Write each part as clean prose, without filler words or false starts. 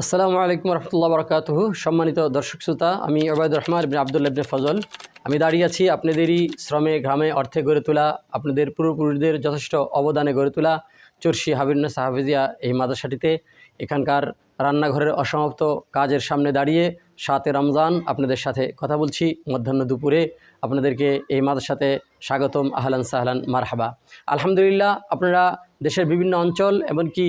আসসালামু আলাইকুম রহমতুল্লাহ বরকাতুহু। সম্মানিত দর্শক শ্রোতা, আমি ওবায়দুর রহমান ইবনে আবদুল্লাহ ইবনে ফজল। আমি দাঁড়িয়ে আছি আপনাদেরই শ্রমে ঘামে অর্থে গড়ে তোলা, আপনাদের পূর্বপুরুষদের যথেষ্ট অবদানে গড়ে তোলা চরশি হাবিবুন্নেছা হাফিজিয়া এই মাদ্রাসাটিতে। এখানকার রান্নাঘরের অসমাপ্ত কাজের সামনে দাঁড়িয়ে 7 রমজান আপনাদের সাথে কথা বলছি মধ্যাহ্ন দুপুরে। আপনাদেরকে এই মাদ্রাসাতে স্বাগতম, আহলান সাহলান মারহাবা। আলহামদুলিল্লাহ, আপনারা দেশের বিভিন্ন অঞ্চল এমনকি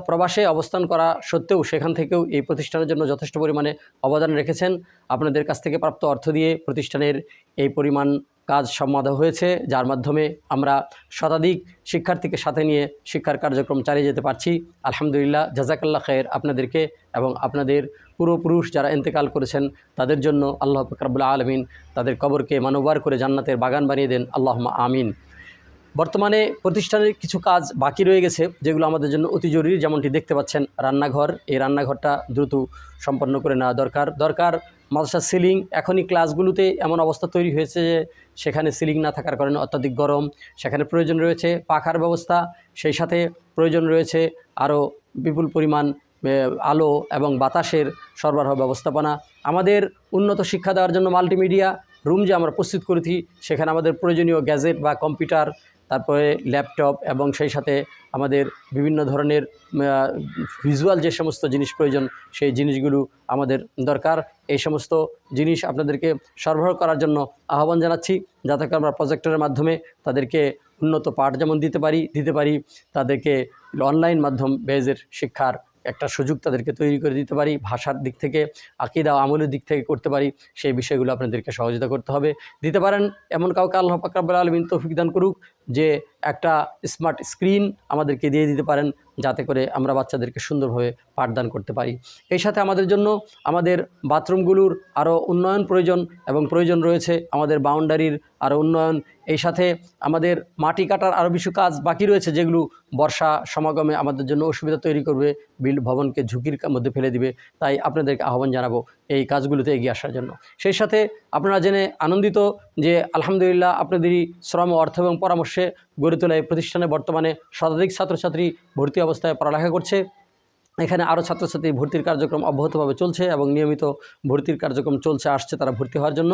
প্রবাসে অবস্থান করা সত্ত্বেও সেখান থেকেও এই প্রতিষ্ঠানের জন্য যথেষ্ট পরিমাণে অবদান রেখেছেন। আপনাদের কাছ থেকে প্রাপ্ত অর্থ দিয়ে প্রতিষ্ঠানের এই পরিমাণ কাজ সম্পাদন হয়েছে, যার মাধ্যমে আমরা শতাধিক শিক্ষার্থীকে সাথে নিয়ে শিক্ষার কার্যক্রম চালিয়ে যেতে পারছি। আলহামদুলিল্লাহ, জাযাকাল্লাহ খায়ের আপনাদেরকে এবং আপনাদের পূর্বপুরুষ যারা ইন্তেকাল করেছেন তাদের জন্য আল্লাহ পাক রব্বুল আলামিন তাদের কবরকে মানবার করে জান্নাতের বাগান বানিয়ে দেন, আল্লাহুম্মা আমিন। বর্তমানে প্রতিষ্ঠানের কিছু কাজ বাকি রয়ে গেছে যেগুলো আমাদের জন্য অতি জরুরি, যেমনটি দেখতে পাচ্ছেন রান্নাঘর। এই রান্নাঘরটা দ্রুত সম্পন্ন করে নেওয়া দরকার। মাদ্রাসার সিলিং, এখনই ক্লাসগুলোতে এমন অবস্থা তৈরি হয়েছে যে সেখানে সিলিং না থাকার কারণে অত্যাধিক গরম, সেখানে প্রয়োজন রয়েছে পাখার ব্যবস্থা, সেই সাথে প্রয়োজন রয়েছে আরও বিপুল পরিমাণ আলো এবং বাতাসের সরবরাহ ব্যবস্থাপনা। আমাদের উন্নত শিক্ষা দেওয়ার জন্য মাল্টিমিডিয়া রুম যে আমরা প্রস্তুত করেছি, সেখানে আমাদের প্রয়োজনীয় গ্যাজেট বা কম্পিউটার, তারপরে ল্যাপটপ এবং সেই সাথে আমাদের বিভিন্ন ধরনের ভিজুয়াল যে সমস্ত জিনিস প্রয়োজন সেই জিনিসগুলো আমাদের দরকার। এই সমস্ত জিনিস আপনাদেরকে সরবরাহ করার জন্য আহ্বান জানাচ্ছি, যাতে করে আমরা প্রজেক্টরের মাধ্যমে তাদেরকে উন্নত পাঠ যেমন দিতে পারি, তাদেরকে অনলাইন মাধ্যম বেজের শিক্ষার একটা সুযোগ তাদেরকে তৈরি করে দিতে পারি, ভাষার দিক থেকে, আকীদা আমলের দিক থেকে করতে পারি। সেই বিষয়গুলো আপনাদেরকে সহযোগিতা করতে হবে। দিতে পারেন এমন কাউকে আল্লাহ পাক রব্বুল আলামিন তৌফিক দান করুক যে একটা স্মার্ট স্ক্রিন আমাদেরকে দিয়ে দিতে পারেন, যাতে করে আমরা বাচ্চাদেরকে সুন্দরভাবে পাঠদান করতে পারি। এই সাথে আমাদের জন্য আমাদের বাথরুমগুলোর আরও উন্নয়ন প্রয়োজন রয়েছে, আমাদের বাউন্ডারির আরও উন্নয়ন। এই সাথে আমাদের মাটি কাটার আরও কিছু কাজ বাকি রয়েছে, যেগুলো বর্ষা সমাগমে আমাদের জন্য অসুবিধা তৈরি করবে, ভবনকে ঝুঁকির মধ্যে ফেলে দিবে। তাই আপনাদেরকে আহ্বান জানাবো এই কাজগুলোতে এগিয়ে আসার জন্য। সেই সাথে আপনারা জেনে আনন্দিত যে আলহামদুলিল্লাহ, আপনাদেরই শ্রম, অর্থ এবং পরামর্শে গড়ে তোলা এই প্রতিষ্ঠানে বর্তমানে শতাধিক ছাত্রছাত্রী ভর্তি অবস্থায় পড়ালেখা করছে। এখানে আরও ছাত্রছাত্রী ভর্তির কার্যক্রম অব্যাহতভাবে চলছে এবং নিয়মিত ভর্তির কার্যক্রম আসছে তারা ভর্তি হওয়ার জন্য।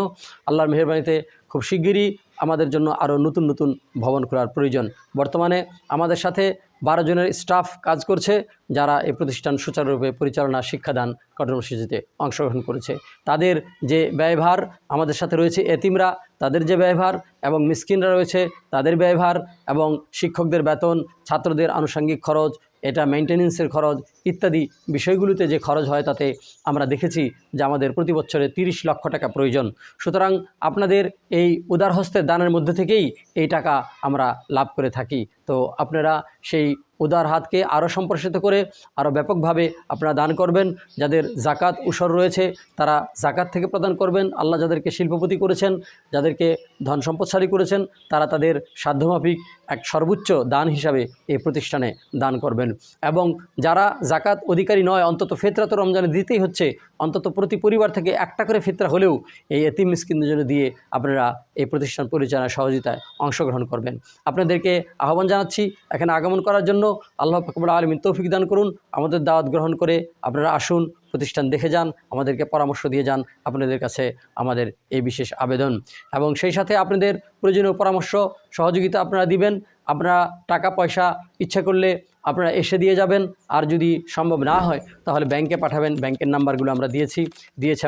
আল্লাহর মেহেরবানিতে খুব শিগগিরই আমাদের জন্য আরও নতুন ভবন খোলার প্রয়োজন। বর্তমানে আমাদের সাথে 12 জনের স্টাফ কাজ করছে, যারা এই প্রতিষ্ঠান সুচারুরূপে পরিচালনা, শিক্ষাদান কর্মসূচিতে অংশগ্রহণ করেছে। তাদের যে ব্যয়ভার, আমাদের সাথে রয়েছে এতিমরা, তাদের যে ব্যয়ভার, এবং মিসকিনরা রয়েছে তাদের ব্যয়ভার, এবং শিক্ষকদের বেতন, ছাত্রদের আনুষঙ্গিক খরচ, এটা মেইনটেনেন্সের খরচ ইত্যাদি বিষয়গুলোতে যে খরচ হয়, তাতে আমরা দেখেছি যে আমাদের প্রতি বছরে 30 লক্ষ টাকা প্রয়োজন। সুতরাং আপনাদের এই উদার হস্তের দানের মধ্যে থেকেই এই টাকা আমরা লাভ করে থাকি। তো আপনারা সেই উদার হাতকে আরও সম্প্রসারিত করে আরও ব্যাপকভাবে আপনারা দান করবেন। যাদের জাকাত উসর রয়েছে তারা জাকাত থেকে প্রদান করবেন। আল্লাহ যাদেরকে শিল্পপতি করেছেন, যাদেরকে ধন সম্পদশালী করেছেন, তারা তাদের সাধ্যমাফিক এক সর্বোচ্চ দান হিসাবে এই প্রতিষ্ঠানে দান করবেন। এবং যারা জাকাত অধিকারী নয়, অন্তত ফিতরা তো রমজানে দিতেই হচ্ছে, অন্তত প্রতি পরিবার থেকে একটা করে ফিতরা হলেও এই এতিম মিসকিনদের জন্য দিয়ে আপনারা এই প্রতিষ্ঠান পরিচালনায় সহযোগিতায় অংশগ্রহণ করবেন। আপনাদেরকে আহ্বান জানাচ্ছি এখানে আগমন করার জন্য। আল্লাহ পাক রব্বুল আলামিন তৌফিক দান করুন। আমাদের দাওয়াত গ্রহণ করে আপনারা আসুন, প্রতিষ্ঠান দেখে যান, আমাদেরকে পরামর্শ দিয়ে যান। আপনাদের কাছে আমাদের এই বিশেষ আবেদন, এবং সেই সাথে আপনাদের প্রয়োজনীয় পরামর্শ সহযোগিতা আপনারা দিবেন। আপনারা টাকা পয়সা ইচ্ছা করলে আপনারা এসে দিয়ে যাবেন, আর যদি সম্ভব না হয় তাহলে ব্যাংকে পাঠাবেন। ব্যাংকের নাম্বারগুলো আমরা দিয়েছি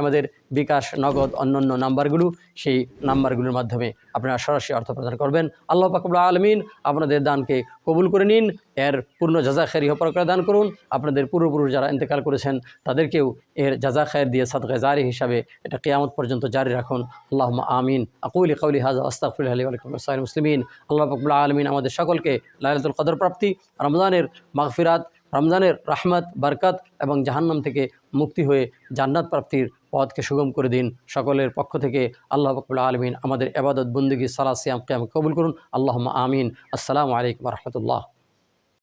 আমাদের বিকাশ, নগদ, অন্যান্য নাম্বারগুলো। সেই নাম্বারগুলোর মাধ্যমে আপনারা সরাসরি অর্থ প্রদান করবেন। আল্লাহ পাক রব্বুল আলামিন আপনাদের দানকে কবুল করে নিন, এর পূর্ণ জাযা খায়র পরকালে দান করুন। আপনাদের পূর্বপুরুষ যারা ইন্তেকাল করেছেন তাদেরকেও এর জাযা খায়র দিয়ে সাদকা জারি হিসাবে এটা কিয়ামত পর্যন্ত জারি রাখুন। আল্লাহুম্মা আমিন। আকুলি কাউলি হাযা আস্তাগফিরুল্লাহ লি ওয়া লাকুম ওয়া লিসাইরিল মুসলিমিন। আল্লাহ পাক রব্বুল আলামিন আমাদের সকলকে লাইলাতুল কদর প্রাপ্তি, রমজানের মাগফিরাত, রমজানের রাহমাত, বরকত এবং জাহান্নাম থেকে মুক্তি হয়ে জান্নাত প্রাপ্তির পথকে সুগম করে দিন। সকলের পক্ষ থেকে আল্লাহ পাক রব্বুল আলামিন আমাদের ইবাদত, বন্দেগী, সালাত, সিয়াম, কিয়াম কবুল করুন। আল্লাহুম্মা আমিন। আসসালামু আলাইকুম ওয়া রাহমাতুল্লাহ।